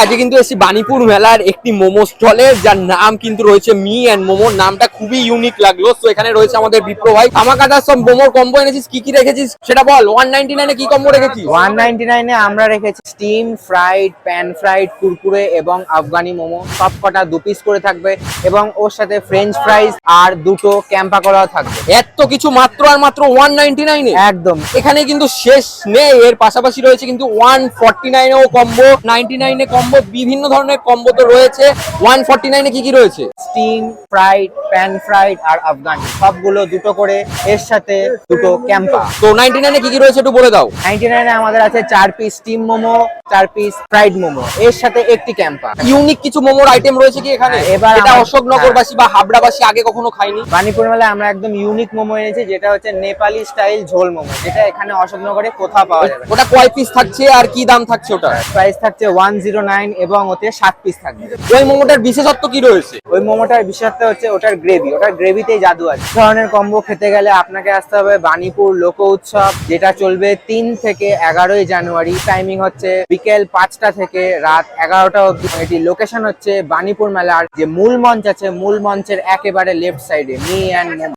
আজকে কিন্তু এসেছি বাণীপুর মেলার একটি মোমো স্টলে, যার নাম কিন্তু রয়েছে মি অ্যান্ড মোমো। নামটা খুবই ইউনিক লাগলো। তো এখানে রয়েছে আমাদের বিপ্র ভাই। আমাকাটা সব মোমোর কম্বো এনেছিস, কি কি রেখেছিস সেটা বল। 199 এ কি কম্বো রেখেছিস? 199 এ আমরা রেখেছি steam fried, pan fried, Kurkure এবং আফগানি মোমো। সব কটা 2 পিস করে থাকবে এবং ওর সাথে ফ্রেঞ্চ ফ্রাইজ আর দুটো ক্যাম্পা করাও থাকবে। এত কিছু মাত্র আর মাত্র 199 এ? একদম। এখানে কিন্তু শেষ নেই, এর পাশাপাশি রয়েছে কিন্তু 149 এও কম্বো, 99 এ কম্বো, বিভিন্ন ধরনের কম্বো তো রয়েছে। 149 এ কি কি রয়েছে? স্টিম ফ্রাইড, প্যান ফ্রাইড আর আফগানি সবগুলো দুটো করে, এর সাথে দুটো ক্যাম্পা। তো 99 এ কি কি রয়েছে একটু বলে দাও। 99 এ আমাদের আছে 4 piece steam momo, 4 piece fried momo, এর সাথে একটি ক্যাম্পা। ইউনিক কিছু মোমোর আইটেম রয়েছে কি এখানে? এবার এটা অশোকনগরবাসী বা হাবড়াবাসী আগে কখনো খায়নি। বাণীপুর মেলায় আমরা একদম ইউনিক মোমো এনেছি, যেটা হচ্ছে নেপালি স্টাইল ঝোল মোমো, যেটা এখানে অশোকনগরে কোথাও পাওয়া যাবে না। ওটা কয় পিস থাকছে আর কি দাম থাকছে ওটা? প্রাইস থাকছে 109 এবং ওতে 7 পিস থাকবে। ওই মোমোটার বিশেষত্ব কি রয়েছে? ওই মোমোটার বিশেষত্ব হচ্ছে ওটার গ্রেভি, ওটার গ্রেভিতেই জাদু আছে। এই ধরনের কম্বো খেতে গেলে আপনাকে আসতে হবে বাণীপুর লোক উৎসব, যেটা চলবে 3 থেকে 11ই জানুয়ারি। টাইমিং হচ্ছে বিকেল 5টা থেকে রাত 11টা অবধি। এটি লোকেশন হচ্ছে বাণীপুর মেলার যে মূল মঞ্চ আছে, মূল মঞ্চের একেবারে লেফট সাইডে মি অ্যান্ড মোমো।